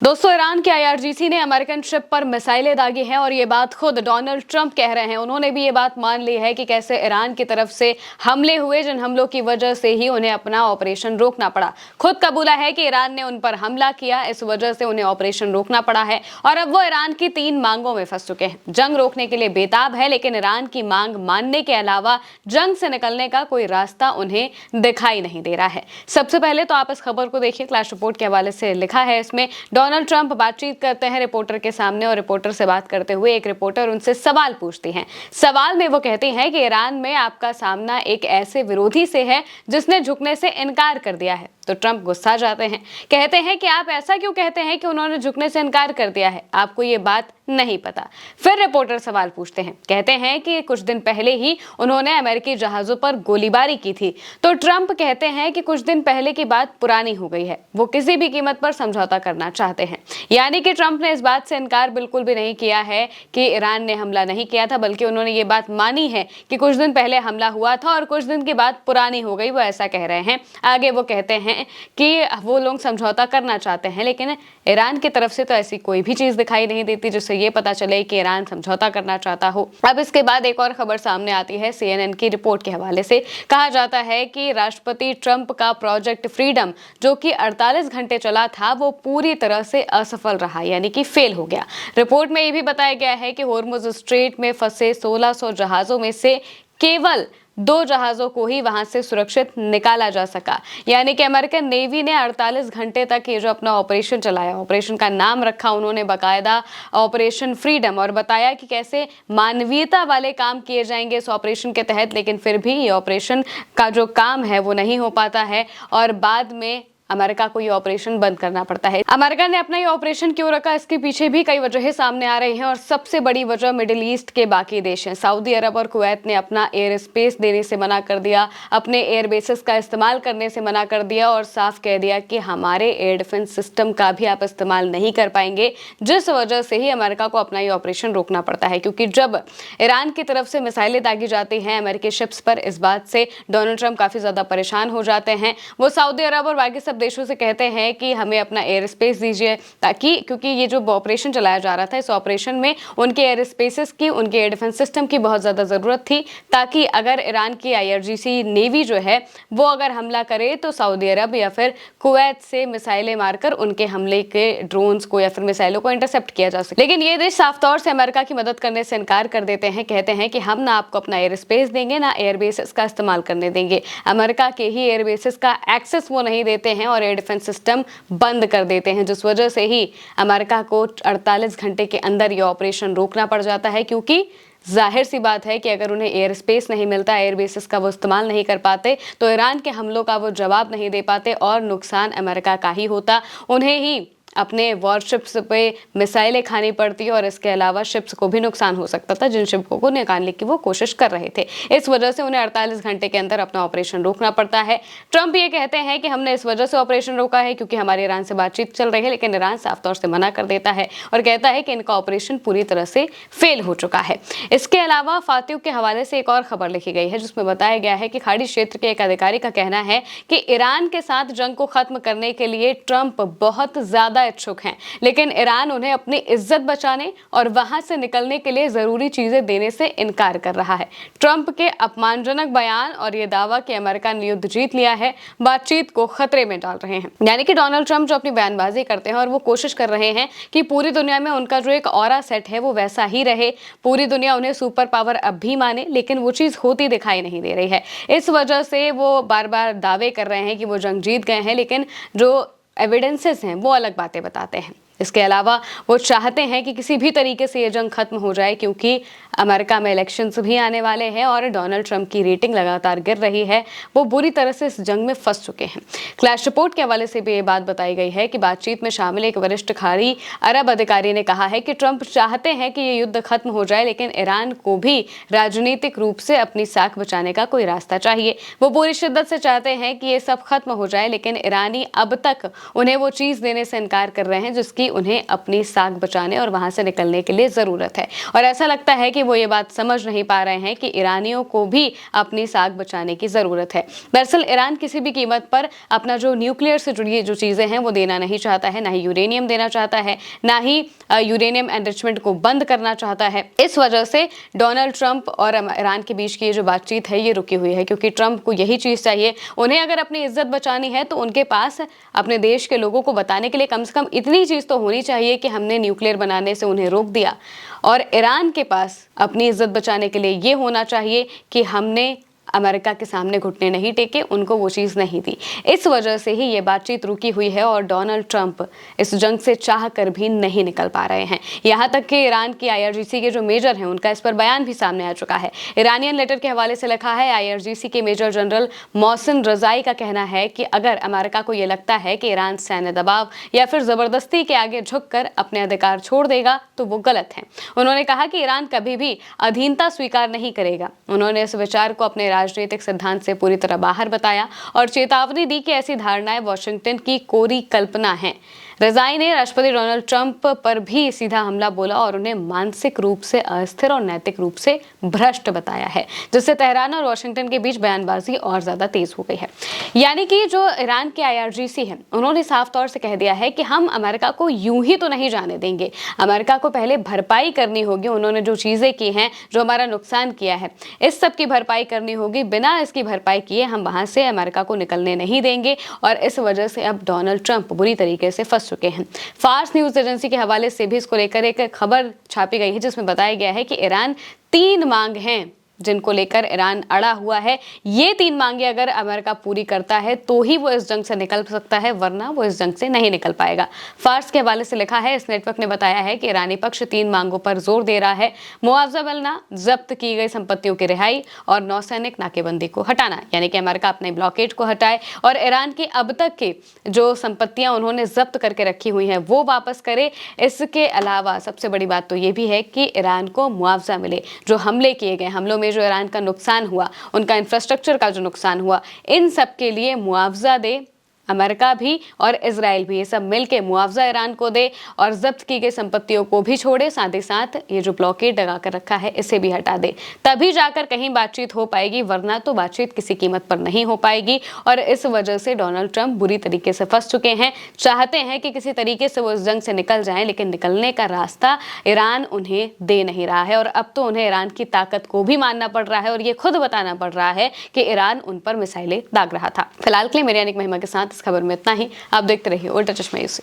दोस्तों, ईरान के आईआरजीसी ने अमेरिकन शिप पर मिसाइलें दागी हैं और ये बात खुद डोनाल्ड ट्रंप कह रहे हैं। उन्होंने भी ये बात मान ली है कि कैसे ईरान की तरफ से हमले हुए, जिन हमलों की वजह से ही उन्हें अपना ऑपरेशन रोकना पड़ा। खुद कबूला है कि ईरान ने उन पर हमला किया, इस वजह से उन्हें ऑपरेशन रोकना पड़ा है और अब वो ईरान की 3 मांगों में फंस चुके हैं। जंग रोकने के लिए बेताब है, लेकिन ईरान की मांग मानने के अलावा जंग से निकलने का कोई रास्ता उन्हें दिखाई नहीं दे रहा है। सबसे पहले तो आप इस खबर को देखिए, क्लैश रिपोर्ट के हवाले से लिखा है इसमें। डोनाल्ड ट्रंप बातचीत करते हैं रिपोर्टर के सामने और रिपोर्टर से बात करते हुए एक रिपोर्टर उनसे सवाल पूछती है। सवाल में वो कहती हैं कि ईरान में आपका सामना एक ऐसे विरोधी से है जिसने झुकने से इनकार कर दिया है। तो ट्रंप गुस्सा जाते हैं, कहते हैं कि आप ऐसा क्यों कहते हैं कि उन्होंने झुकने से इनकार कर दिया है, आपको ये बात नहीं पता। फिर रिपोर्टर सवाल पूछते हैं, कहते हैं कि कुछ दिन पहले ही उन्होंने अमेरिकी जहाजों पर गोलीबारी की थी। तो ट्रंप कहते हैं कि कुछ दिन पहले की बात पुरानी हो गई है, वो किसी भी कीमत पर समझौता करना चाहते हैं। यानी कि ट्रंप ने इस बात से इनकार बिल्कुल भी नहीं किया है कि ईरान ने हमला नहीं किया था, बल्कि उन्होंने ये बात मानी है कि कुछ दिन पहले हमला हुआ था और कुछ दिन की बात पुरानी हो गई, वो ऐसा कह रहे हैं। आगे वो कहते हैं कि वो लोग समझौता करना चाहते हैं, लेकिन ईरान की तरफ से तो ऐसी कोई भी चीज दिखाई नहीं देती जिससे ये पता चले कि ईरान समझौता करना चाहता हो। अब इसके बाद एक और खबर सामने आती है CNN की रिपोर्ट के हवाले से। कहा जाता है कि राष्ट्रपति ट्रंप का प्रोजेक्ट फ्रीडम, जो कि 48 घंटे चला था, वो पूरी तरह से असफल रहा, यानी कि फेल हो गया। रिपोर्ट में ये भी बताया गया है कि होर्मुज स्ट्रेट में फंसे 1600 जहाजों में से केवल 2 जहाजों को ही वहां से सुरक्षित निकाला जा सका। यानी कि अमेरिकन नेवी ने 48 घंटे तक ये जो अपना ऑपरेशन चलाया, ऑपरेशन का नाम रखा उन्होंने बाकायदा ऑपरेशन फ्रीडम, और बताया कि कैसे मानवीयता वाले काम किए जाएंगे इस ऑपरेशन के तहत, लेकिन फिर भी ये ऑपरेशन का जो काम है वो नहीं हो पाता है और बाद में अमेरिका को ये ऑपरेशन बंद करना पड़ता है। अमेरिका ने अपना ये ऑपरेशन क्यों रखा, इसके पीछे भी कई वजहें सामने आ रही हैं और सबसे बड़ी वजह मिडिल ईस्ट के बाकी देश हैं। सऊदी अरब और कुवैत ने अपना एयर स्पेस देने से मना कर दिया, अपने एयर बेसिस का इस्तेमाल करने से मना कर दिया और साफ कह दिया कि हमारे एयर डिफेंस सिस्टम का भी आप इस्तेमाल नहीं कर पाएंगे, जिस वजह से ही अमेरिका को अपना ये ऑपरेशन रोकना पड़ता है। क्योंकि जब ईरान की तरफ से मिसाइलें दागी जाती हैं अमेरिकी शिप्स पर, इस बात से डोनाल्ड ट्रंप काफी ज्यादा परेशान हो जाते हैं। वो सऊदी अरब और बाकी सब देशों से कहते हैं कि हमें अपना एयर स्पेस दीजिए, ताकि क्योंकि ये जो ऑपरेशन चलाया जा रहा था, इस ऑपरेशन में उनके एयर स्पेसेस की, उनके एयर डिफेंस सिस्टम की बहुत ज्यादा जरूरत थी, ताकि अगर ईरान की आईआरजीसी नेवी जो है वो अगर हमला करे तो सऊदी अरब या फिर कुवैत से मिसाइलें मारकर उनके हमले के ड्रोन्स को या फिर मिसाइलों को इंटरसेप्ट किया जा सके। लेकिन ये देश साफ तौर से अमेरिका की मदद करने से इनकार कर देते हैं, कहते हैं कि हम ना आपको अपना एयर स्पेस देंगे, ना एयर बेसिस का इस्तेमाल करने देंगे। अमेरिका के ही एयर बेसिस का एक्सेस वो नहीं देते हैं और एयर डिफेंस सिस्टम बंद कर देते हैं, जिस वजह से ही अमेरिका को 48 घंटे के अंदर ये ऑपरेशन रोकना पड़ जाता है। क्योंकि जाहिर सी बात है कि अगर उन्हें एयर स्पेस नहीं मिलता, एयर बेसिस का वो इस्तेमाल नहीं कर पाते, तो ईरान के हमलों का वो जवाब नहीं दे पाते और नुकसान अमेरिका का ही होता। उन्हें ही अपने वॉरशिप्स पे मिसाइलें खानी पड़ती और इसके अलावा शिप्स को भी नुकसान हो सकता था, जिन शिपों को निकालने की वो कोशिश कर रहे थे। इस वजह से उन्हें 48 घंटे के अंदर अपना ऑपरेशन रोकना पड़ता है। ट्रंप ये कहते हैं कि हमने इस वजह से ऑपरेशन रोका है क्योंकि हमारी ईरान से बातचीत चल रही है, लेकिन ईरान साफ तौर से मना कर देता है और कहता है कि इनका ऑपरेशन पूरी तरह से फेल हो चुका है। इसके अलावा फातिह के हवाले से एक और खबर लिखी गई है, जिसमें बताया गया है कि खाड़ी क्षेत्र के एक अधिकारी का कहना है कि ईरान के साथ जंग को खत्म करने के लिए ट्रंप बहुत ज्यादा इच्छुक हैं, लेकिन ईरान उन्हें अपनी इज्जत बचाने और वहां से निकलने के लिए जरूरी चीजें देने से इनकार कर रहा है। ट्रंप के अपमानजनक बयान और ये दावा कि अमेरिका ने युद्ध जीत लिया है, बातचीत को खतरे में डाल रहे हैं। यानी कि डोनाल्ड ट्रंप जो अपनी बयानबाजी करते हैं और वो कोशिश कर रहे हैं कि पूरी दुनिया में उनका जो एक ऑरा सेट है वो वैसा ही रहे, पूरी दुनिया उन्हें सुपर पावर अब भी माने, लेकिन वो चीज होती दिखाई नहीं दे रही है। इस वजह से वो बार बार दावे कर रहे हैं कि वो जंग जीत गए हैं, लेकिन जो एविडेंसेस हैं वो अलग बातें बताते हैं। इसके अलावा वो चाहते हैं कि किसी भी तरीके से ये जंग खत्म हो जाए, क्योंकि अमेरिका में इलेक्शंस भी आने वाले हैं और डोनाल्ड ट्रंप की रेटिंग लगातार गिर रही है। वो बुरी तरह से इस जंग में फंस चुके हैं। क्लैश रिपोर्ट के हवाले से भी ये बात बताई गई है कि बातचीत में शामिल एक वरिष्ठ खाड़ी अरब अधिकारी ने कहा है कि ट्रंप चाहते हैं कि ये युद्ध खत्म हो जाए, लेकिन ईरान को भी राजनीतिक रूप से अपनी साख बचाने का कोई रास्ता चाहिए। वो पूरी शिद्दत से चाहते हैं कि ये सब खत्म हो जाए, लेकिन ईरानी अब तक उन्हें वो चीज देने से इनकार कर रहे हैं जिसकी उन्हें अपनी साख बचाने और वहां से निकलने के लिए जरूरत है। और ऐसा लगता है कि वो ये बात समझ नहीं पा रहे हैं कि ईरानियों को भी अपनी साख बचाने की ज़रूरत है। दरअसल ईरान किसी भी कीमत पर अपना जो न्यूक्लियर से जुड़ी जो चीज़ें हैं वो देना नहीं चाहता है, ना ही यूरेनियम देना चाहता है, ना ही यूरेनियम एनरिचमेंट को बंद करना चाहता है। इस वजह से डोनाल्ड ट्रंप और ईरान के बीच की ये जो बातचीत है ये रुकी हुई है, क्योंकि ट्रंप को यही चीज़ चाहिए। उन्हें अगर अपनी इज्जत बचानी है तो उनके पास अपने देश के लोगों को बताने के लिए कम से कम इतनी चीज़ तो होनी चाहिए कि हमने न्यूक्लियर बनाने से उन्हें रोक दिया, और ईरान के पास अपनी इज्जत बचाने के लिए ये होना चाहिए कि हमने अमेरिका के सामने घुटने नहीं टेके, उनको वो चीज़ नहीं दी। इस वजह से ही ये बातचीत रुकी हुई है और डोनाल्ड ट्रंप इस जंग से चाह कर भी नहीं निकल पा रहे हैं। यहाँ तक कि ईरान की IRGC के जो मेजर हैं उनका इस पर बयान भी सामने आ चुका है। ईरानियन लेटर के हवाले से लिखा है, IRGC के मेजर जनरल मोहसिन रजाई का कहना है कि अगर अमेरिका को ये लगता है कि ईरान सैन्य दबाव या फिर ज़बरदस्ती के आगे झुककर अपने अधिकार छोड़ देगा तो वो गलत है। उन्होंने कहा कि ईरान कभी भी अधीनता स्वीकार नहीं करेगा। उन्होंने इस विचार को अपने राजनीतिक सिद्धांत से पूरी तरह बाहर बताया और चेतावनी दी कि ऐसी धारणाएं वॉशिंगटन की कोरी कल्पना हैं। रजाई ने राष्ट्रपति डोनाल्ड ट्रंप पर भी सीधा हमला बोला और उन्हें मानसिक रूप से अस्थिर और नैतिक रूप से भ्रष्ट बताया है, जिससे तेहरान और वॉशिंगटन के बीच बयानबाजी और ज्यादा तेज हो गई है। यानी कि जो ईरान के IRGC है उन्होंने साफ तौर से कह दिया है कि हम अमेरिका को यूं ही तो नहीं जाने देंगे, अमेरिका को पहले भरपाई करनी होगी। उन्होंने जो चीजें की हैं, जो हमारा नुकसान किया है, इस सब की भरपाई करनी होगी। बिना इसकी भरपाई किए हम वहां से अमेरिका को निकलने नहीं देंगे, और इस वजह से अब डोनाल्ड ट्रंप बुरी तरीके से फंस चुके हैं। फार्स न्यूज एजेंसी के हवाले से भी इसको लेकर एक खबर छापी गई है, जिसमें बताया गया है कि ईरान 3 मांग हैं जिनको लेकर ईरान अड़ा हुआ है। ये 3 मांगे अगर अमेरिका पूरी करता है तो ही वो इस जंग से निकल सकता है, वरना वो इस जंग से नहीं निकल पाएगा। फार्स के हवाले से लिखा है, इस नेटवर्क ने बताया है कि ईरानी पक्ष 3 मांगों पर जोर दे रहा है। मुआवजा मिलना, जब्त की गई संपत्तियों की रिहाई और नौसैनिक नाकेबंदी को हटाना, यानी कि अमेरिका अपने ब्लॉकेड को हटाए और ईरान की अब तक के जो संपत्तियां उन्होंने जब्त करके रखी हुई हैं वो वापस करे। इसके अलावा सबसे बड़ी बात तो ये भी है कि ईरान को मुआवजा मिले। जो हमले किए गए, हमलों में जो ईरान का नुकसान हुआ, उनका इंफ्रास्ट्रक्चर का जो नुकसान हुआ, इन सब के लिए मुआवजा दे अमेरिका भी और इजराइल भी। ये सब मिलके मुआवजा ईरान को दे और जब्त की गई संपत्तियों को भी छोड़े, साथ ही साथ ये जो ब्लॉकेड लगा कर रखा है इसे भी हटा दे, तभी जाकर कहीं बातचीत हो पाएगी, वरना तो बातचीत किसी कीमत पर नहीं हो पाएगी। और इस वजह से डोनाल्ड ट्रंप बुरी तरीके से फंस चुके हैं। चाहते हैं कि किसी तरीके से वो इस जंग से निकल जाएं, लेकिन निकलने का रास्ता ईरान उन्हें दे नहीं रहा है, और अब तो उन्हें ईरान की ताकत को भी मानना पड़ रहा है और ये खुद बताना पड़ रहा है कि ईरान उन पर मिसाइलें दाग रहा था। फिलहाल के लिए मेरी अनिक महिमा के साथ इस खबर में इतना ही। आप देखते रहिए उल्टा चश्मा न्यूज़।